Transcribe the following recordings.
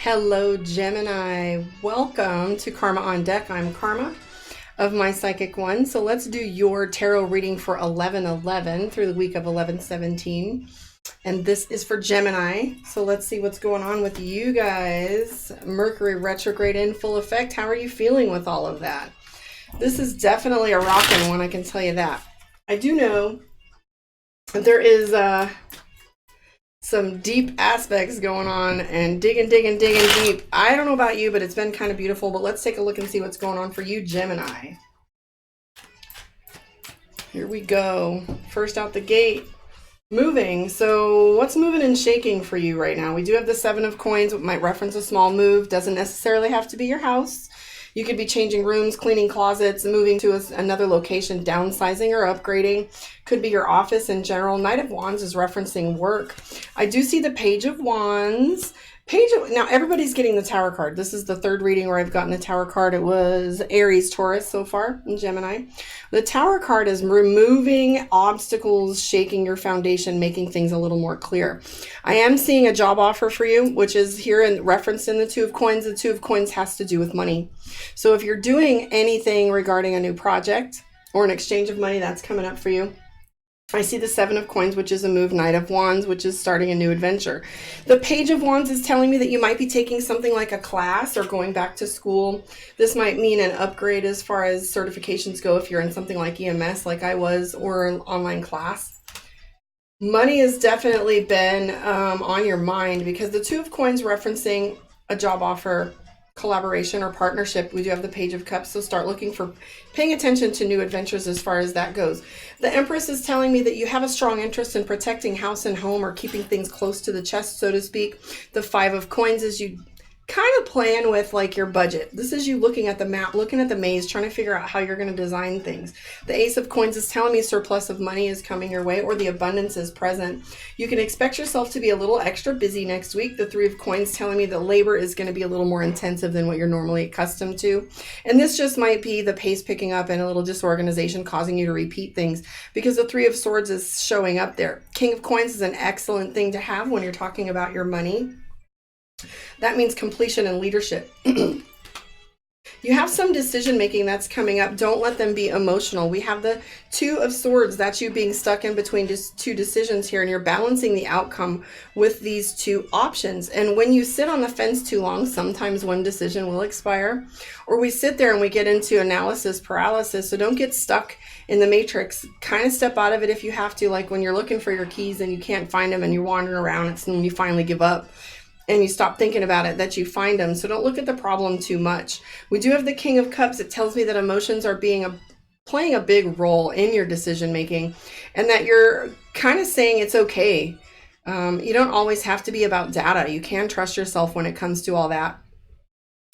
Hello, Gemini. Welcome to Karma on Deck. I'm Karma of My Psychic One. So let's do your tarot reading for 11/11 through the week of 11/17. And this is for Gemini. So let's see what's going on with you guys. Mercury retrograde in full effect. How are you feeling with all of that? This is definitely a rockin' one, I can tell you that. I do know that there is some deep aspects going on and digging deep. I don't know about you, but it's been kind of beautiful. But let's take a look and see what's going on for you, Gemini. Here we go. First out the gate, moving. So what's moving and shaking for you right now? We do have the Seven of Coins. It might reference a small move. Doesn't necessarily have to be your house. You could be changing rooms, cleaning closets, moving to another location, downsizing or upgrading. Could be your office in general. Knight of Wands is referencing work. I do see the Page of Wands. Now everybody's getting the Tower card. This is the third reading where I've gotten the Tower card. It was Aries, Taurus so far, and Gemini. The Tower card is removing obstacles, shaking your foundation, making things a little more clear. I am seeing a job offer for you, which is here in referenced in the Two of Coins. The Two of Coins has to do with money. So if you're doing anything regarding a new project or an exchange of money, that's coming up for you. I see the Seven of Coins, which is a move. Knight of Wands, which is starting a new adventure. The Page of Wands is telling me that you might be taking something like a class or going back to school. This might mean an upgrade as far as certifications go if you're in something like EMS like I was, or an online class. Money has definitely been on your mind because the Two of Coins referencing a job offer, collaboration, or partnership. We do have the Page of Cups, so start looking for paying attention to new adventures as far as that goes. The Empress is telling me that you have a strong interest in protecting house and home or keeping things close to the chest, so to speak. The Five of Coins is you kind of playing with like your budget. This is you looking at the map, looking at the maze, trying to figure out how you're going to design things. The Ace of Coins is telling me surplus of money is coming your way, or the abundance is present. You can expect yourself to be a little extra busy next week. The Three of Coins telling me that labor is going to be a little more intensive than what you're normally accustomed to. And this just might be the pace picking up and a little disorganization causing you to repeat things, because the Three of Swords is showing up there. King of Coins is an excellent thing to have when you're talking about your money. That means completion and leadership. You have some decision making that's coming up. Don't let them be emotional. We have the Two of Swords. That's you being stuck in between just two decisions here, and you're balancing the outcome with these two options. And when you sit on the fence too long, sometimes one decision will expire, or we sit there and we get into analysis paralysis. So don't get stuck in the matrix. Kind of step out of it if you have to, like when you're looking for your keys and you can't find them and you're wandering around. It's when you finally give up and you stop thinking about it that you find them. So don't look at the problem too much. We do have the King of Cups. It tells me that emotions are playing a big role in your decision making, and that you're kind of saying it's okay. You don't always have to be about data. You can trust yourself when it comes to all that.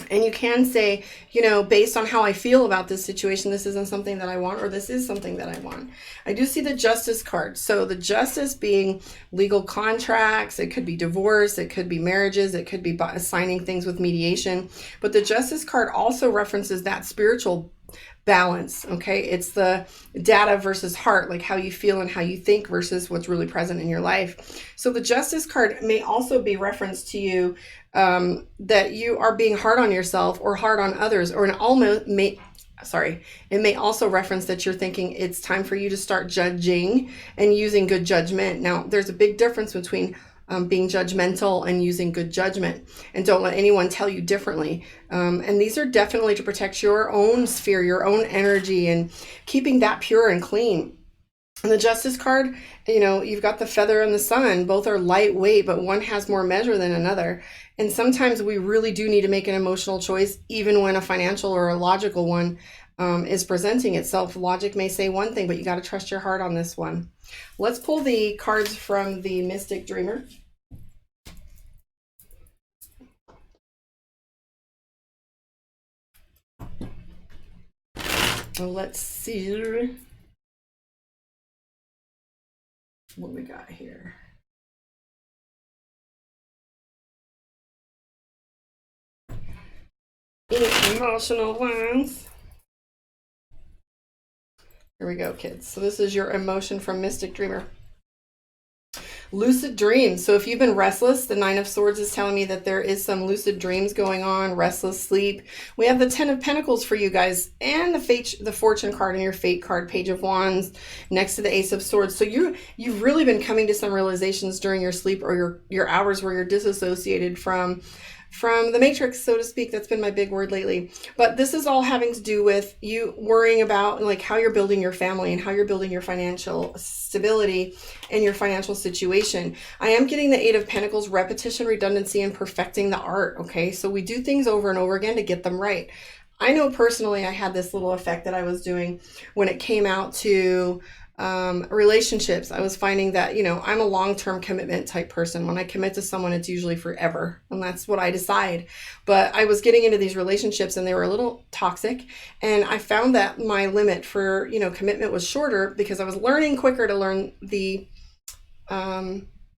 And you can say, based on how I feel about this situation, this isn't something that I want, or this is something that I want. I do see the Justice card. So the Justice being legal contracts, it could be divorce, it could be marriages, it could be signing things with mediation. But the Justice card also references that spiritual balance. Okay, it's the data versus heart, like how you feel and how you think versus what's really present in your life. So the Justice card may also be reference to you that you are being hard on yourself or hard on others, or it may also reference that you're thinking it's time for you to start judging and using good judgment. Now, there's a big difference between being judgmental and using good judgment, and don't let anyone tell you differently. And these are definitely to protect your own sphere, your own energy, and keeping that pure and clean. And the Justice card, you've got the feather and the sun. Both are lightweight, but one has more measure than another. And sometimes we really do need to make an emotional choice, even when a financial or a logical one is presenting itself. Logic may say one thing, but you got to trust your heart on this one. Let's pull the cards from the Mystic Dreamer. Let's see what we got here. Emotional ones. Here we go, kids. So this is your emotion from Mystic Dreamer. Lucid dreams. So if you've been restless, the Nine of Swords is telling me that there is some lucid dreams going on, restless sleep. We have the Ten of Pentacles for you guys, and the Fortune card and your Fate card, Page of Wands, next to the Ace of Swords. So you've really been coming to some realizations during your sleep, or your hours where you're disassociated from the matrix, so to speak. That's been my big word lately. But this is all having to do with you worrying about like how you're building your family and how you're building your financial stability and your financial situation. I am getting the Eight of Pentacles, repetition, redundancy, and perfecting the art. Okay, so we do things over and over again to get them right. I know personally I had this little effect that I was doing when it came out to relationships. I was finding that, I'm a long-term commitment type person. When I commit to someone, it's usually forever, and that's what I decide. But I was getting into these relationships and they were a little toxic, and I found that my limit for, commitment was shorter because I was learning quicker to learn the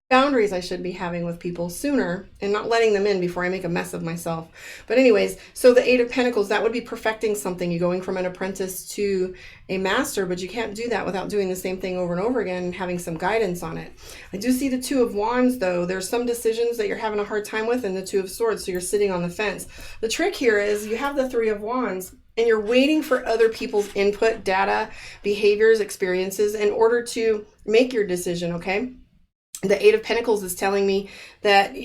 boundaries I should be having with people sooner and not letting them in before I make a mess of myself. But anyways, so the Eight of Pentacles, that would be perfecting something. You're going from an apprentice to a master, but you can't do that without doing the same thing over and over again and having some guidance on it. I do see the Two of Wands though. There's some decisions that you're having a hard time with, and the Two of Swords, so you're sitting on the fence. The trick here is you have the Three of Wands and you're waiting for other people's input, data, behaviors, experiences in order to make your decision, okay? The Eight of Pentacles is telling me that,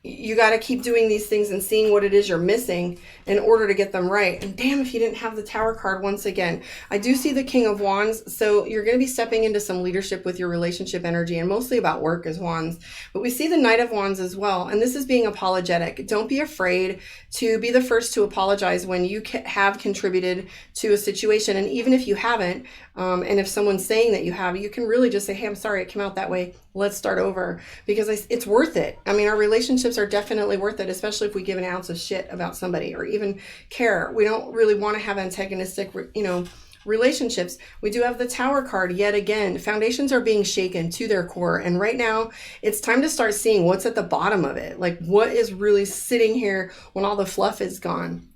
you got to keep doing these things and seeing what it is you're missing in order to get them right. And damn if you didn't have the Tower card once again. I do see the King of Wands. So you're going to be stepping into some leadership with your relationship energy, and mostly about work as Wands. But we see the Knight of Wands as well. And this is being apologetic. Don't be afraid to be the first to apologize when you have contributed to a situation. And even if you haven't, and if someone's saying that you have, you can really just say, hey, I'm sorry it came out that way. Let's start over, because it's worth it. I mean, our relationships are definitely worth it, especially if we give an ounce of shit about somebody or even care. We don't really want to have antagonistic, relationships. We do have the Tower card yet again. Foundations are being shaken to their core. And right now it's time to start seeing what's at the bottom of it. Like what is really sitting here when all the fluff is gone.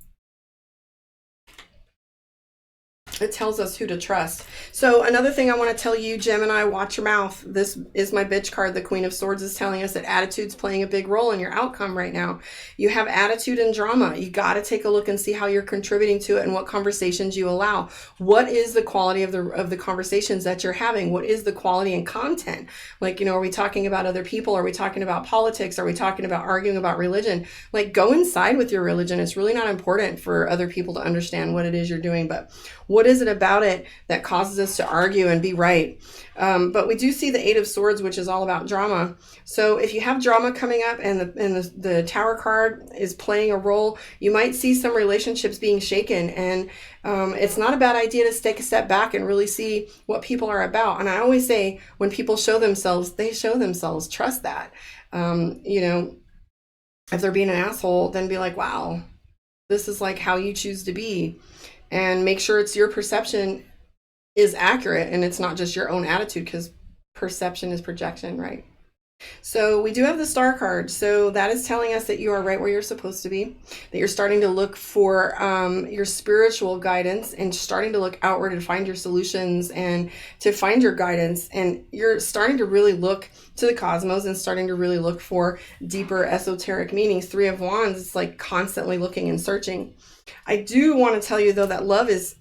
It tells us who to trust. So another thing I want to tell you, Gemini, watch your mouth. This is my bitch card. The Queen of Swords is telling us that attitude's playing a big role in your outcome right now. You have attitude and drama. You got to take a look and see how you're contributing to it and what conversations you allow. What is the quality of the conversations that you're having? What is the quality and content? Like, are we talking about other people? Are we talking about politics? Are we talking about arguing about religion? Like, go inside with your religion. It's really not important for other people to understand what it is you're doing, but what is it about it that causes us to argue and be right? But we do see the Eight of Swords, which is all about drama. So if you have drama coming up and the Tower card is playing a role, you might see some relationships being shaken. And it's not a bad idea to take a step back and really see what people are about. And I always say, when people show themselves, they show themselves. Trust that. If they're being an asshole, then be like, wow, this is like how you choose to be. And make sure it's your perception is accurate and it's not just your own attitude, because perception is projection, right? So we do have the Star card. So that is telling us that you are right where you're supposed to be, that you're starting to look for your spiritual guidance and starting to look outward and find your solutions and to find your guidance. And you're starting to really look to the cosmos and starting to really look for deeper esoteric meanings. Three of Wands, it's like constantly looking and searching. I do want to tell you though that love is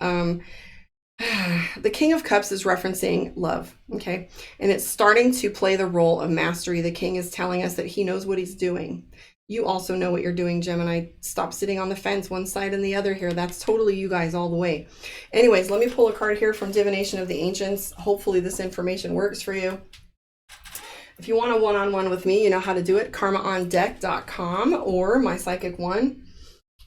the King of Cups is referencing love, okay? And it's starting to play the role of mastery. The King is telling us that he knows what he's doing. You also know what you're doing, Gemini. Stop sitting on the fence, one side and the other here. That's totally you guys all the way. Anyways, let me pull a card here from Divination of the Ancients. Hopefully this information works for you. If you want a one-on-one with me, you know how to do it. karmaondeck.com or My Psychic One.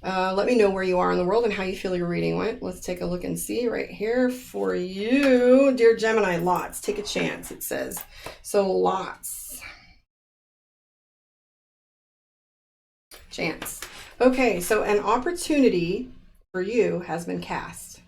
Let me know where you are in the world and how you feel your reading went. Let's take a look and see right here for you. Dear Gemini, lots. Take a chance, it says. So lots. Chance. Okay, so an opportunity for you has been cast.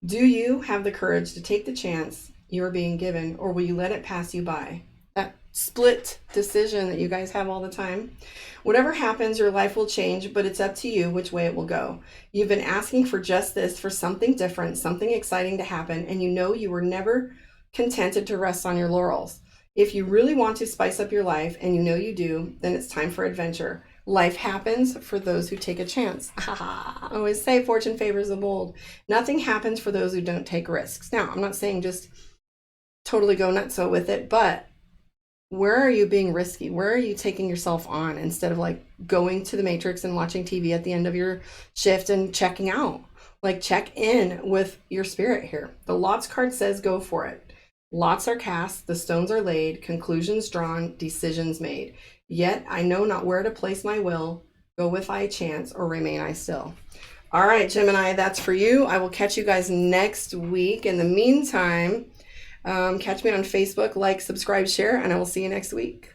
Do you have the courage to take the chance you are being given, or will you let it pass you by? That split decision that you guys have all the time. Whatever happens, your life will change, but it's up to you which way it will go. You've been asking for just this, for something different, something exciting to happen, and you know you were never contented to rest on your laurels. If you really want to spice up your life, and you know you do, then it's time for adventure. Life happens for those who take a chance. I always say fortune favors the bold. Nothing happens for those who don't take risks. Now, I'm not saying just totally go nutso with it, but where are you being risky? Where are you taking yourself on instead of like going to the Matrix and watching TV at the end of your shift and checking out? Like, check in with your spirit here. The Lots card says go for it. Lots are cast, the stones are laid, conclusions drawn, decisions made. Yet I know not where to place my will. Go if I chance, or remain I still. All right, Gemini, that's for you. I will catch you guys next week. In the meantime, catch me on Facebook, like, subscribe, share, and I will see you next week.